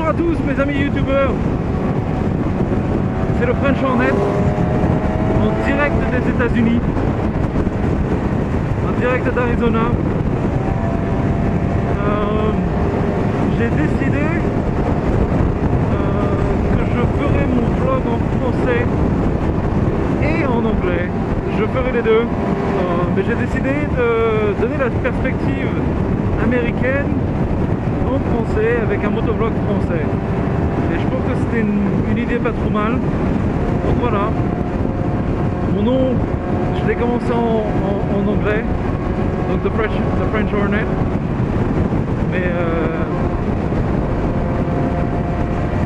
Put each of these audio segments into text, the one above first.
Bonjour à tous mes amis youtubeurs. C'est le French Hornet en direct des États-Unis, en direct d'Arizona. J'ai décidé que je ferai mon vlog en français et en anglais. Je ferai les deux, mais j'ai décidé de donner la perspective américaine en français avec un motovlog français. Et je pense que c'était une idée pas trop mal. Donc voilà. Mon nom, je l'ai commencé en anglais, donc The French Hornet. Mais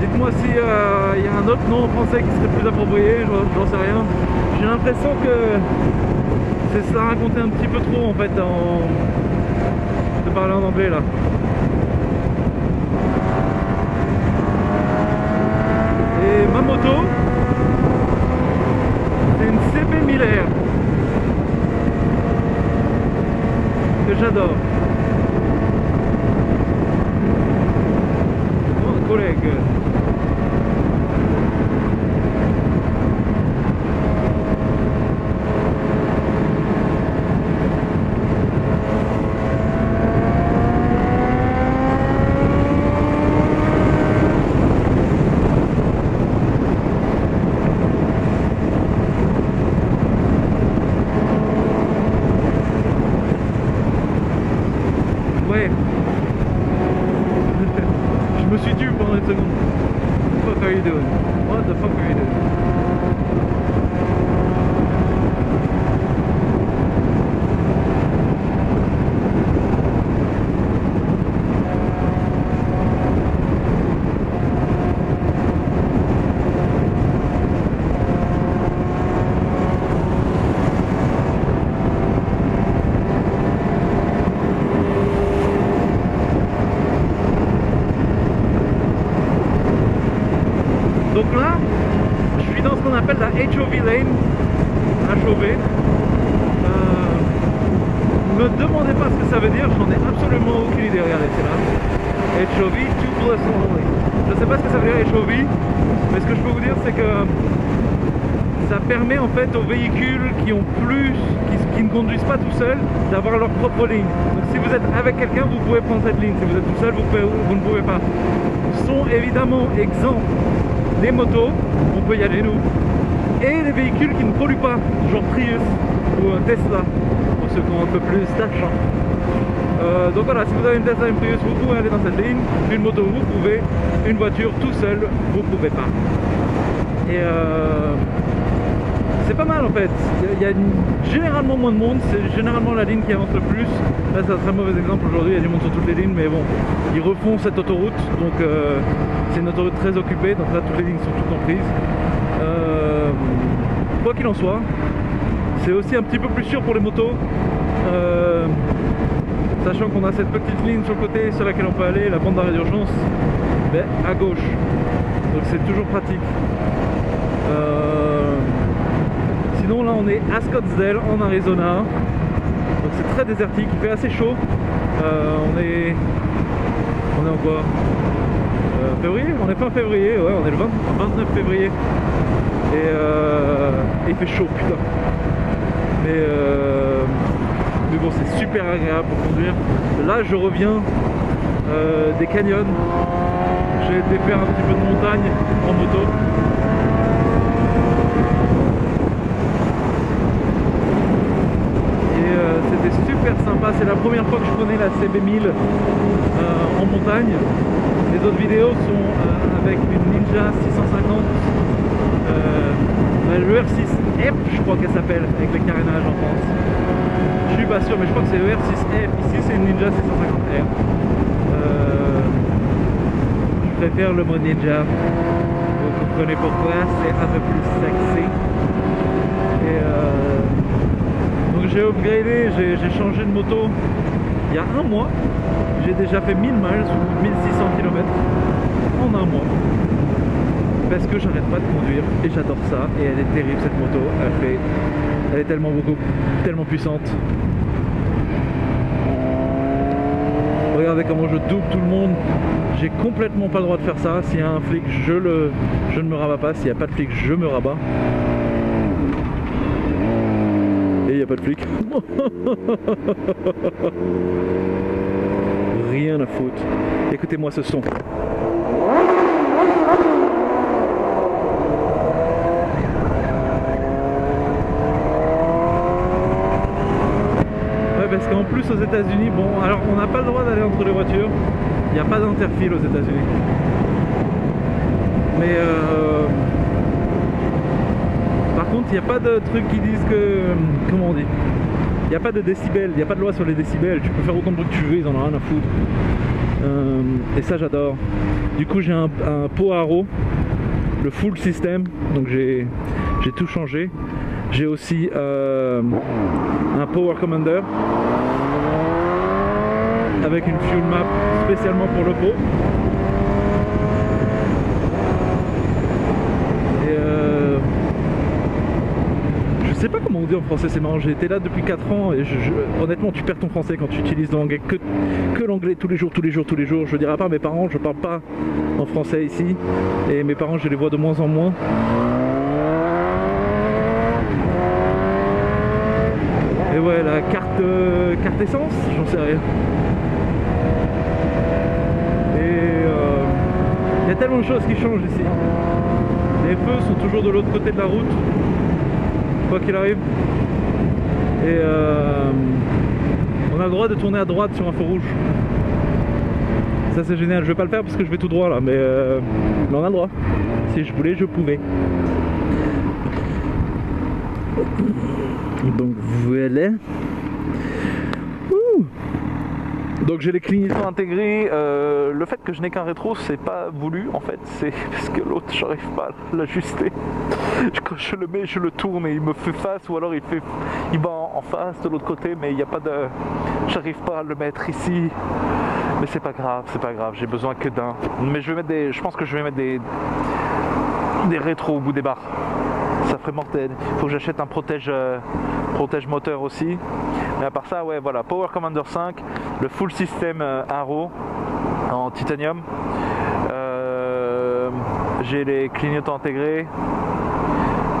dites-moi si il y a un autre nom en français qui serait plus approprié, j'en sais rien. J'ai l'impression que ça racontait un petit peu trop en fait de parler en anglais là. Et ma moto, c'est une CB1000R que j'adore. Oh, collègue. Ouais. Je me suis tué pendant une seconde. What the fuck are you doing? What the fuck are you doing? Donc là, je suis dans ce qu'on appelle la HOV lane, HOV. Ne me demandez pas ce que ça veut dire, j'en ai absolument aucune idée. Regardez, c'est là. HOV, two plus only. Je ne sais pas ce que ça veut dire HOV, mais ce que je peux vous dire, c'est que ça permet en fait aux véhicules qui ne conduisent pas tout seuls, d'avoir leur propre ligne. Donc si vous êtes avec quelqu'un, vous pouvez prendre cette ligne. Si vous êtes tout seul, vous ne pouvez pas. Ils sont évidemment exempts des motos, on peut y aller nous, et les véhicules qui ne polluent pas, genre Prius ou un Tesla, pour ceux qui ont un peu plus d'argent. Donc voilà, si vous avez une Tesla et une Prius, vous pouvez aller dans cette ligne. Une moto, vous pouvez. Une voiture tout seul, vous pouvez pas. Et c'est pas mal en fait. Il y a généralement moins de monde, c'est généralement la ligne qui avance le plus. Là c'est un très mauvais exemple aujourd'hui, il y a du monde sur toutes les lignes, mais bon, ils refont cette autoroute, donc c'est une autoroute très occupée, donc là toutes les lignes sont toutes en prise. Quoi qu'il en soit, c'est aussi un petit peu plus sûr pour les motos, sachant qu'on a cette petite ligne sur le côté sur laquelle on peut aller, la bande d'arrêt d'urgence, mais à gauche, donc c'est toujours pratique. Sinon là on est à Scottsdale en Arizona, donc c'est très désertique, il fait assez chaud. On est en quoi, février, on est fin février, ouais on est le 29 février et il fait chaud putain, mais bon c'est super agréable pour conduire. Là je reviens des canyons, j'ai été faire un petit peu de montagne en moto. C'était super sympa, c'est la première fois que je prenais la CB1000 en montagne. Les autres vidéos sont avec une Ninja 650, le R6F je crois qu'elle s'appelle, avec les carénages en France. Je suis pas sûr mais je crois que c'est le R6F, ici c'est une Ninja 650R. Je préfère le mode Ninja, vous comprenez pourquoi, c'est un peu plus sexy. Et donc j'ai upgradé, j'ai changé de moto il y a un mois. J'ai déjà fait 1000 miles ou 1600 km en un mois. Parce que j'arrête pas de conduire et j'adore ça. Et elle est terrible cette moto, elle est tellement puissante. regardez comment je double tout le monde. J'ai complètement pas le droit de faire ça. S'il y a un flic, je ne me rabats pas. S'il n'y a pas de flic, je me rabats. Et il n'y a pas de flic. Rien à foutre. Écoutez-moi ce son. Parce qu'en plus aux États-Unis, bon, alors on n'a pas le droit d'aller entre les voitures, il n'y a pas d'interfile aux États-Unis. Mais par contre, il n'y a pas de trucs qui disent que, comment on dit, il n'y a pas de décibels, il n'y a pas de loi sur les décibels, tu peux faire autant de bruit que tu veux, ils en ont rien à foutre. Et ça j'adore. Du coup j'ai un pot haro, le full system, donc j'ai tout changé. J'ai aussi un Power Commander avec une fuel map spécialement pour le pot. Et je sais pas comment on dit en français, c'est marrant, j'ai été là depuis 4 ans et honnêtement tu perds ton français quand tu utilises l'anglais, que l'anglais tous les jours. Je dirais pas à mes parents, je parle pas en français ici et mes parents je les vois de moins en moins. Et ouais, la carte essence, j'en sais rien. Et il y a tellement de choses qui changent ici. Les feux sont toujours de l'autre côté de la route, quoi qu'il arrive. Et on a le droit de tourner à droite sur un feu rouge. Ça c'est génial, je vais pas le faire parce que je vais tout droit là, mais on a le droit. Si je voulais, je pouvais. Donc voilà. Donc j'ai les clignotants intégrés. Le fait que je n'ai qu'un rétro, c'est pas voulu en fait, c'est parce que l'autre j'arrive pas à l'ajuster. Quand je le mets, je le tourne et il me fait face, ou alors il va en face de l'autre côté, mais il n'y a pas de. J'arrive pas à le mettre ici. Mais c'est pas grave, j'ai besoin que d'un. Mais je vais mettre je pense que je vais mettre des rétros au bout des barres. Ça ferait mortel. Il faut que j'achète un protège moteur aussi. Mais à part ça, ouais, voilà, Power Commander 5, le full system Haro en titanium. J'ai les clignotants intégrés.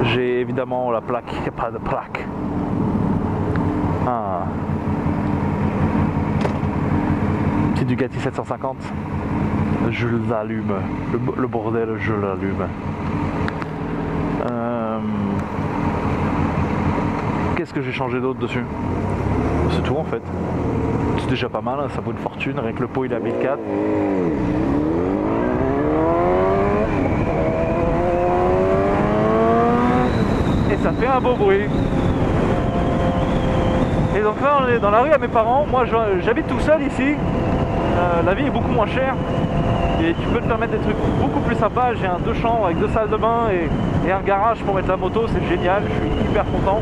J'ai évidemment la plaque. Il n'y a pas de plaque. Petit Ducati 750. Je l'allume. Le bordel, je l'allume. Qu'est-ce que j'ai changé d'autre dessus? C'est tout en fait. C'est déjà pas mal, hein, ça vaut une fortune, rien que le pot il est à 1004. Et ça fait un beau bruit. Et donc là on est dans la rue à mes parents. Moi j'habite tout seul ici. La vie est beaucoup moins chère. Et tu peux te permettre des trucs beaucoup plus sympas. J'ai un 2 chambres avec 2 salles de bain et un garage pour mettre la moto, c'est génial, je suis hyper content.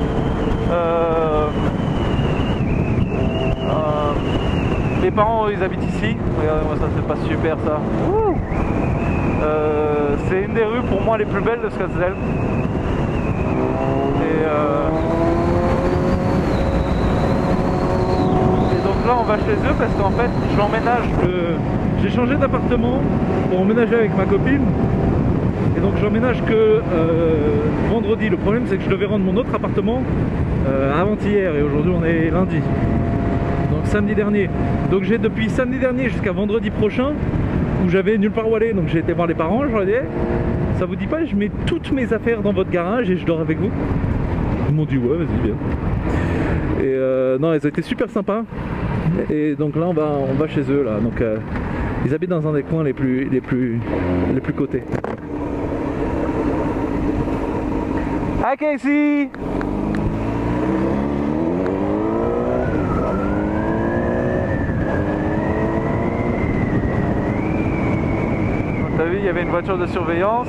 Mes parents ils habitent ici, regardez-moi ça, c'est pas super ça. C'est une des rues pour moi les plus belles de Scottsdale. Et donc là on va chez eux parce qu'en fait je l'emménage. J'ai changé d'appartement pour emménager avec ma copine. Et donc j'emménage que vendredi. Le problème c'est que je devais rendre mon autre appartement avant-hier et aujourd'hui on est lundi. Donc samedi dernier. Donc j'ai depuis samedi dernier jusqu'à vendredi prochain où j'avais nulle part où aller. Donc j'ai été voir les parents, je leur ai dit ça vous dit pas je mets toutes mes affaires dans votre garage et je dors avec vous? Ils m'ont dit ouais vas-y bien. Et non ils ont été super sympas. Et donc là on va chez eux là. Donc ils habitent dans un des coins les plus cotés. Hi Casey! T'as vu, il y avait une voiture de surveillance.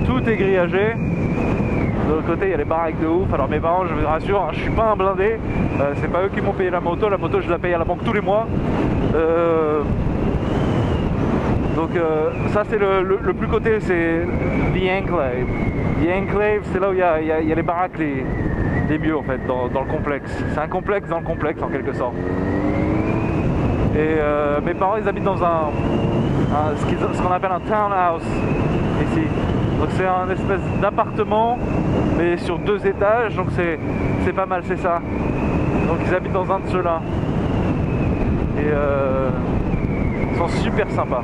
Tout est grillagé. De l'autre côté, il y a les baraques de ouf. Alors mes parents, je vous rassure, hein, je suis pas un blindé. C'est pas eux qui m'ont payé la moto. La moto, je la paye à la banque tous les mois. Donc ça c'est le plus côté, c'est The Enclave. The Enclave, c'est là où il y a les baraques les mieux en fait, dans le complexe. C'est un complexe dans le complexe en quelque sorte. Et mes parents ils habitent dans ce qu'on appelle un townhouse ici. Donc c'est un espèce d'appartement mais sur 2 étages, donc c'est pas mal, c'est ça. Donc ils habitent dans un de ceux-là. Et ils sont super sympas.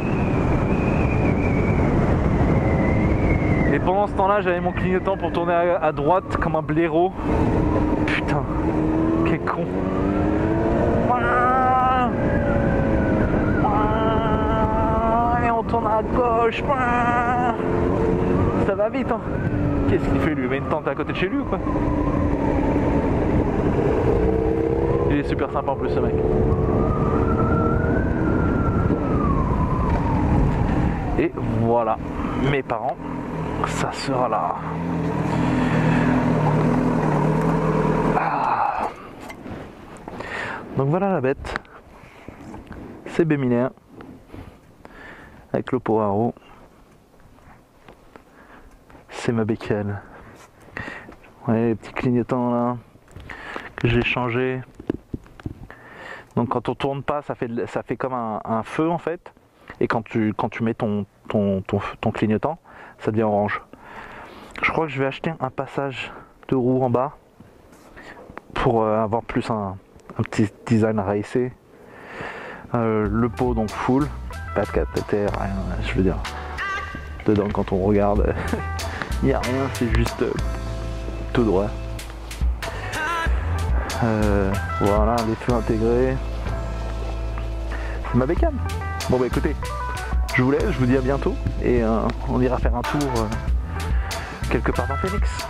Et pendant ce temps-là, j'avais mon clignotant pour tourner à droite comme un blaireau. Putain, quel con. Et on tourne à gauche. Ça va vite, hein. Qu'est-ce qu'il fait lui? Il met une tente à côté de chez lui ou quoi? Il est super sympa en plus ce mec. Et voilà, mes parents, ça sera là. Ah. Donc voilà la bête. C'est Béminéen avec le Poirot. C'est ma bécane. Ouais, les petits clignotants là que j'ai changé. Donc quand on tourne pas, ça fait comme un feu en fait. Et quand tu mets ton clignotant, ça devient orange. Je crois que je vais acheter un passage de roue en bas pour avoir plus un petit design racé. Le pot donc full, pas de cathéter, rien, je veux dire. Dedans quand on regarde, il n'y a rien, c'est juste tout droit. Voilà, les feux intégrés. C'est ma bécane. Bon bah écoutez, je vous laisse, je vous dis à bientôt et on ira faire un tour quelque part dans Phoenix.